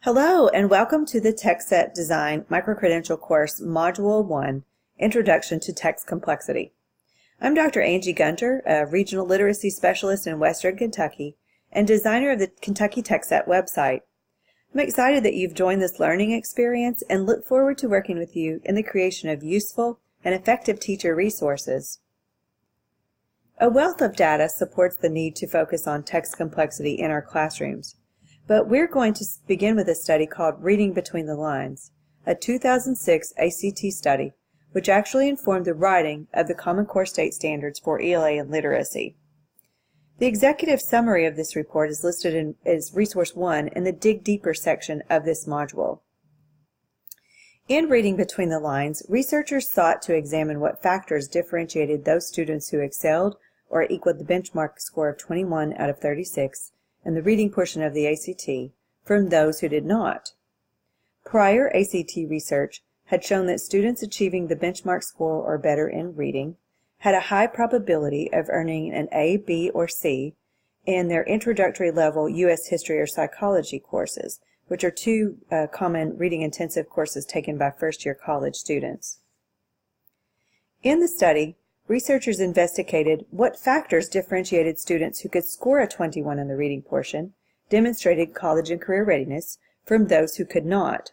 Hello and welcome to the TextSet Design Microcredential course, Module 1, Introduction to Text Complexity. I'm Dr. Angie Gunter, a Regional Literacy Specialist in Western Kentucky and designer of the Kentucky TextSet website. I'm excited that you've joined this learning experience and look forward to working with you in the creation of useful and effective teacher resources. A wealth of data supports the need to focus on text complexity in our classrooms. But we're going to begin with a study called Reading Between the Lines, a 2006 ACT study, which actually informed the writing of the Common Core State Standards for ELA and Literacy. The executive summary of this report is listed as Resource 1 in the Dig Deeper section of this module. In Reading Between the Lines, researchers sought to examine what factors differentiated those students who excelled or equaled the benchmark score of 21 out of 36 in the reading portion of the ACT from those who did not. Prior ACT research had shown that students achieving the benchmark score or better in reading had a high probability of earning an A, B, or C in their introductory level U.S. History or Psychology courses, which are two common reading intensive courses taken by first-year college students. In the study, researchers investigated what factors differentiated students who could score a 21 in the reading portion, demonstrated college and career readiness, from those who could not.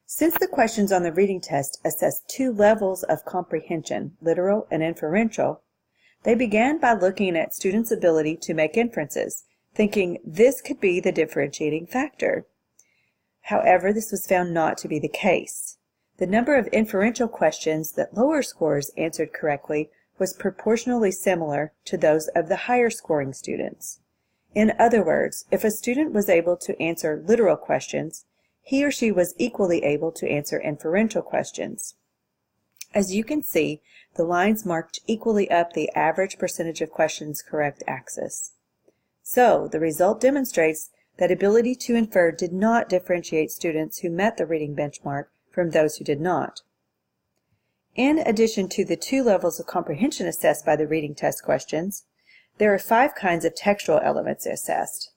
Since the questions on the reading test assessed two levels of comprehension, literal and inferential, they began by looking at students' ability to make inferences, thinking this could be the differentiating factor. However, this was found not to be the case. The number of inferential questions that lower scores answered correctly was proportionally similar to those of the higher scoring students. In other words, if a student was able to answer literal questions, he or she was equally able to answer inferential questions. As you can see, the lines marked equally up the average percentage of questions correct axis. So, the result demonstrates that ability to infer did not differentiate students who met the reading benchmark from those who did not. In addition to the two levels of comprehension assessed by the reading test questions, there are 5 kinds of textual elements assessed.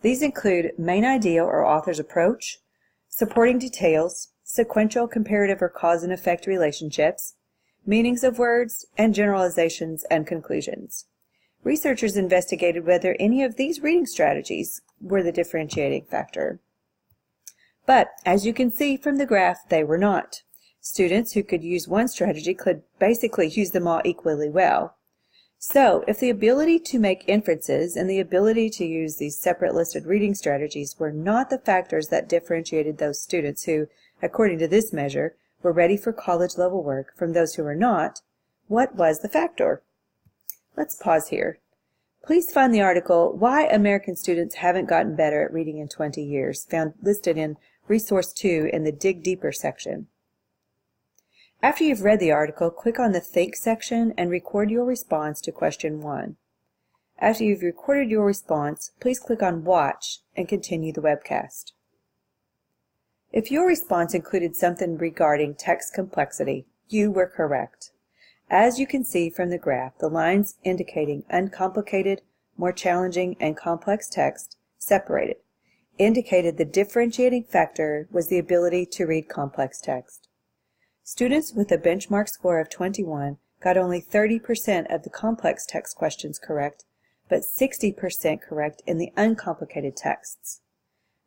These include main idea or author's approach, supporting details, sequential, comparative, or cause and effect relationships, meanings of words, and generalizations and conclusions. Researchers investigated whether any of these reading strategies were the differentiating factor. But, as you can see from the graph, they were not. Students who could use one strategy could basically use them all equally well. So, if the ability to make inferences and the ability to use these separate listed reading strategies were not the factors that differentiated those students who, according to this measure, were ready for college-level work from those who were not, what was the factor? Let's pause here. Please find the article, Why American Students Haven't Gotten Better at Reading in 20 Years, found listed in Resource 2 in the Dig Deeper section. After you've read the article, click on the Think section and record your response to question 1. After you've recorded your response, please click on Watch and continue the webcast. If your response included something regarding text complexity, you were correct. As you can see from the graph, the lines indicating uncomplicated, more challenging, and complex text separated indicated the differentiating factor was the ability to read complex text. Students with a benchmark score of 21 got only 30% of the complex text questions correct, but 60% correct in the uncomplicated texts.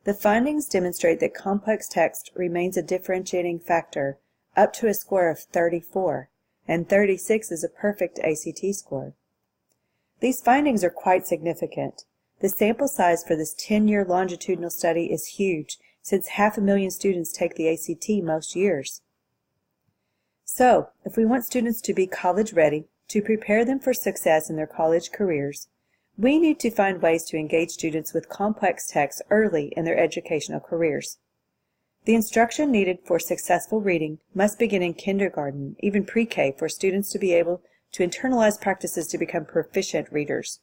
The findings demonstrate that complex text remains a differentiating factor up to a score of 34, and 36 is a perfect ACT score. These findings are quite significant. The sample size for this 10-year longitudinal study is huge, since 500,000 students take the ACT most years. So, if we want students to be college ready, to prepare them for success in their college careers, we need to find ways to engage students with complex text early in their educational careers. The instruction needed for successful reading must begin in kindergarten, even pre-K, for students to be able to internalize practices to become proficient readers.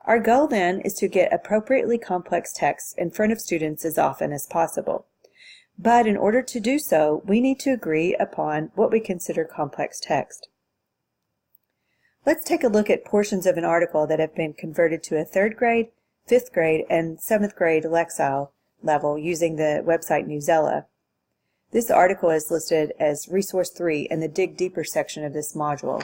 Our goal then is to get appropriately complex texts in front of students as often as possible. But in order to do so, we need to agree upon what we consider complex text. Let's take a look at portions of an article that have been converted to a 3rd grade, 5th grade, and 7th grade Lexile level using the website Newsela. This article is listed as Resource 3 in the Dig Deeper section of this module.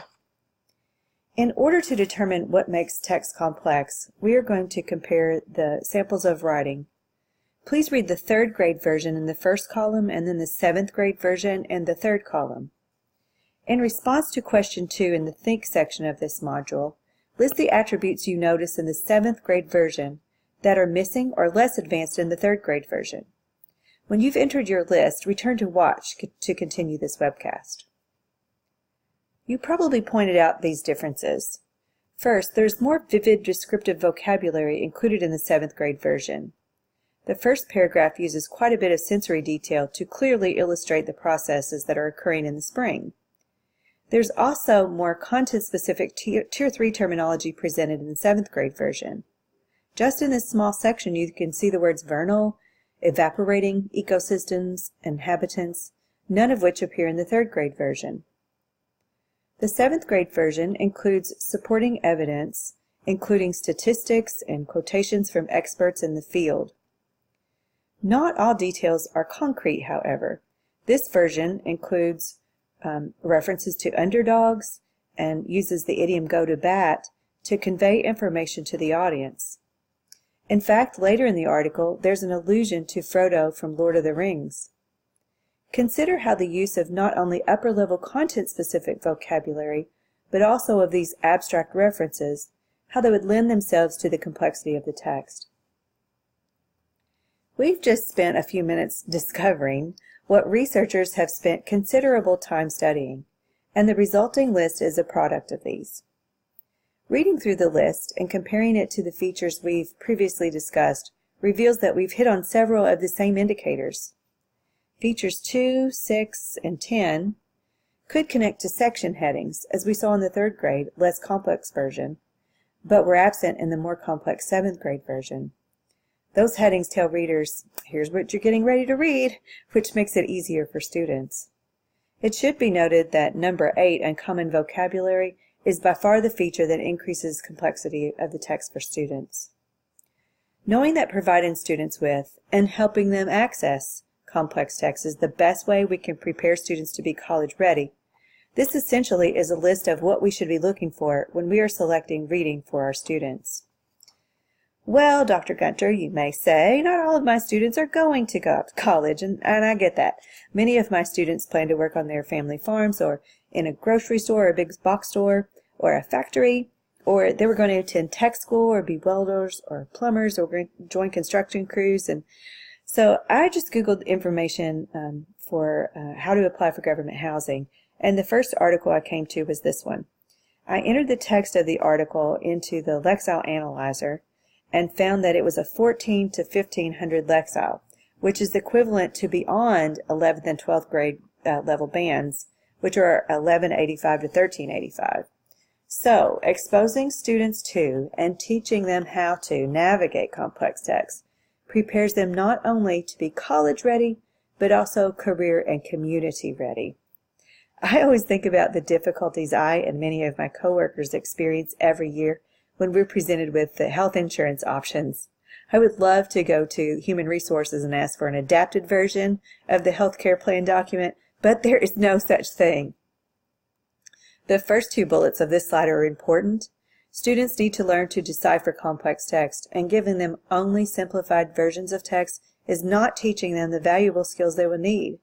In order to determine what makes text complex, we are going to compare the samples of writing. Please read the 3rd grade version in the first column and then the 7th grade version in the 3rd column. In response to question 2 in the Think section of this module, list the attributes you notice in the 7th grade version that are missing or less advanced in the 3rd grade version. When you've entered your list, return to Watch to continue this webcast. You probably pointed out these differences. First, there's more vivid descriptive vocabulary included in the 7th grade version. The first paragraph uses quite a bit of sensory detail to clearly illustrate the processes that are occurring in the spring. There's also more content-specific Tier 3 terminology presented in the 7th grade version. Just in this small section, you can see the words vernal, evaporating, ecosystems, inhabitants, none of which appear in the 3rd grade version. The 7th grade version includes supporting evidence, including statistics and quotations from experts in the field. Not all details are concrete, however. This version includes references to underdogs and uses the idiom go to bat to convey information to the audience. In fact, later in the article, there's an allusion to Frodo from Lord of the Rings. Consider how the use of not only upper-level content-specific vocabulary, but also of these abstract references, how they would lend themselves to the complexity of the text. We've just spent a few minutes discovering what researchers have spent considerable time studying, and the resulting list is a product of these. Reading through the list and comparing it to the features we've previously discussed reveals that we've hit on several of the same indicators. Features 2, 6, and 10 could connect to section headings, as we saw in the 3rd grade, less complex version, but were absent in the more complex 7th grade version. Those headings tell readers, here's what you're getting ready to read, which makes it easier for students. It should be noted that number 8, uncommon vocabulary, is by far the feature that increases complexity of the text for students. Knowing that providing students with and helping them access complex text is the best way we can prepare students to be college ready, this essentially is a list of what we should be looking for when we are selecting reading for our students. Well, Dr. Gunter, you may say, not all of my students are going to go to college, and I get that. Many of my students plan to work on their family farms or in a grocery store or a big box store or a factory, or they were going to attend tech school or be welders or plumbers or join construction crews. And so I just Googled information for how to apply for government housing, and the first article I came to was this one. I entered the text of the article into the Lexile Analyzer and found that it was a 14 to 1500 Lexile, which is equivalent to beyond 11th and 12th grade level bands, which are 1185 to 1385. So, exposing students to and teaching them how to navigate complex text prepares them not only to be college ready, but also career and community ready. I always think about the difficulties I and many of my coworkers experience every year when we're presented with the health insurance options. I would love to go to Human Resources and ask for an adapted version of the healthcare plan document, but there is no such thing. The first 2 bullets of this slide are important. Students need to learn to decipher complex text, and giving them only simplified versions of text is not teaching them the valuable skills they will need.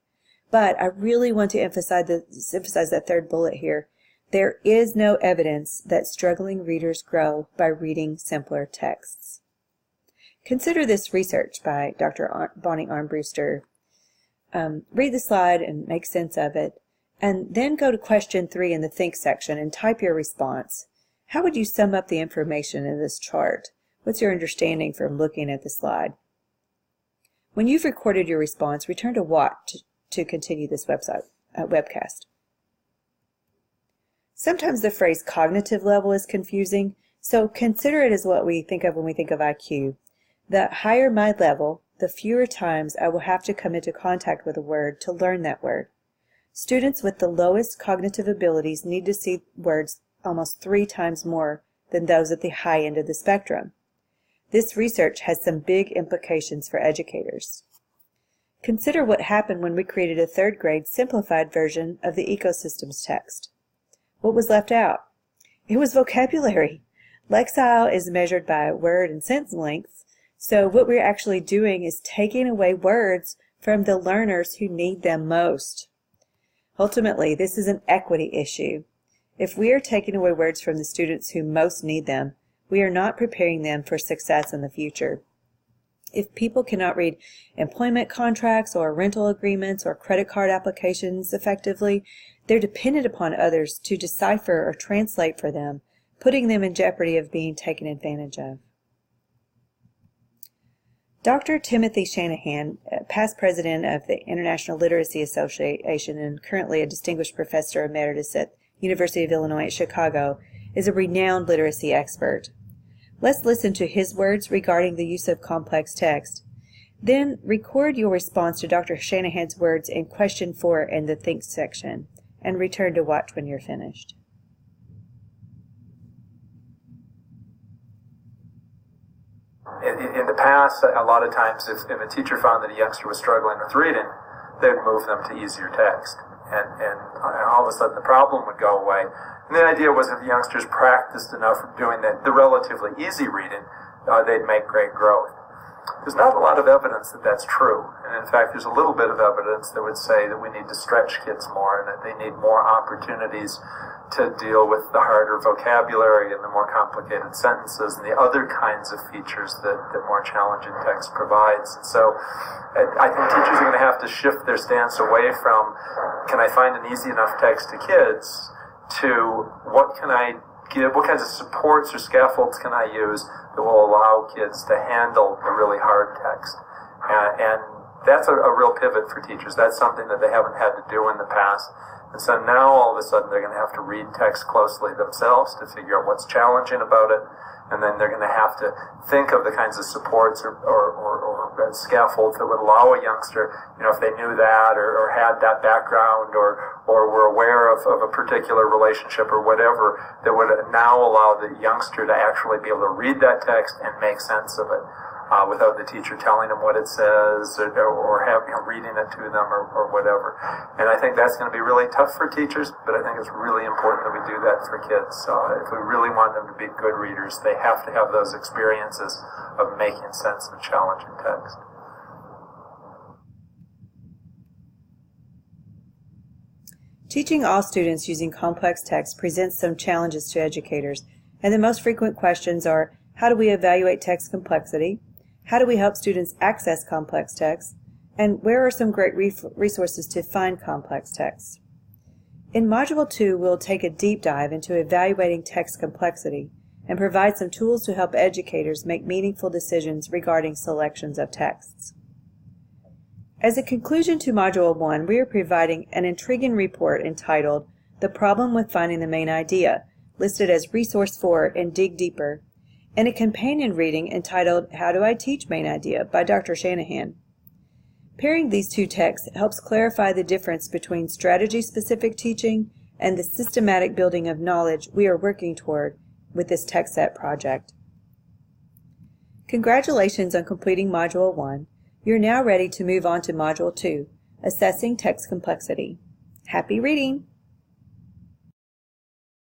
But I really want to emphasize that 3rd bullet here. There is no evidence that struggling readers grow by reading simpler texts. Consider this research by Dr. Bonnie Armbruster. Read the slide and make sense of it, and then go to question 3 in the Think section and type your response. How would you sum up the information in this chart? What's your understanding from looking at the slide? When you've recorded your response, return to Watch to continue this webcast. Sometimes the phrase cognitive level is confusing, so consider it as what we think of when we think of IQ. The higher my level, the fewer times I will have to come into contact with a word to learn that word. Students with the lowest cognitive abilities need to see words almost 3 times more than those at the high end of the spectrum. This research has some big implications for educators. Consider what happened when we created a third grade simplified version of the ecosystems text. What was left out? It was vocabulary. Lexile is measured by word and sentence lengths, so what we're actually doing is taking away words from the learners who need them most. Ultimately, this is an equity issue. If we are taking away words from the students who most need them, we are not preparing them for success in the future. If people cannot read employment contracts or rental agreements or credit card applications effectively, they're dependent upon others to decipher or translate for them, putting them in jeopardy of being taken advantage of. Dr. Timothy Shanahan, past president of the International Literacy Association and currently a distinguished professor emeritus at University of Illinois at Chicago, is a renowned literacy expert. Let's listen to his words regarding the use of complex text. Then record your response to Dr. Shanahan's words in question 4 in the Think section, and return to watch when you're finished. In the past, a lot of times, if a teacher found that a youngster was struggling with reading, they would move them to easier text. And all of a sudden the problem would go away. And the idea was if the youngsters practiced enough doing the relatively easy reading, they'd make great growth. There's not a lot of evidence that that's true. And in fact, there's a little bit of evidence that would say that we need to stretch kids more and that they need more opportunities to deal with the harder vocabulary and the more complicated sentences and the other kinds of features that more challenging text provides. So I think teachers are going to have to shift their stance away from, can I find an easy enough text to kids, to what can I give, what kinds of supports or scaffolds can I use that will allow kids to handle the really hard text. And that's a real pivot for teachers. That's something that they haven't had to do in the past. And so now all of a sudden they're going to have to read text closely themselves to figure out what's challenging about it. And then they're going to have to think of the kinds of supports or scaffolds that would allow a youngster, if they knew that or had that background or were aware of a particular relationship or whatever, that would now allow the youngster to actually be able to read that text and make sense of it. Without the teacher telling them what it says or reading it to them or whatever. And I think that's going to be really tough for teachers, but I think it's really important that we do that for kids. So if we really want them to be good readers, they have to have those experiences of making sense of challenging text. Teaching all students using complex text presents some challenges to educators, and the most frequent questions are, how do we evaluate text complexity? How do we help students access complex text? And where are some great resources to find complex text? In Module 2, we'll take a deep dive into evaluating text complexity and provide some tools to help educators make meaningful decisions regarding selections of texts. As a conclusion to Module 1, we are providing an intriguing report entitled The Problem with Finding the Main Idea, listed as Resource 4 in Dig Deeper, and a companion reading entitled How Do I Teach Main Idea by Dr. Shanahan. Pairing these two texts helps clarify the difference between strategy-specific teaching and the systematic building of knowledge we are working toward with this text set project. Congratulations on completing Module 1. You're now ready to move on to Module 2, Assessing Text Complexity. Happy reading!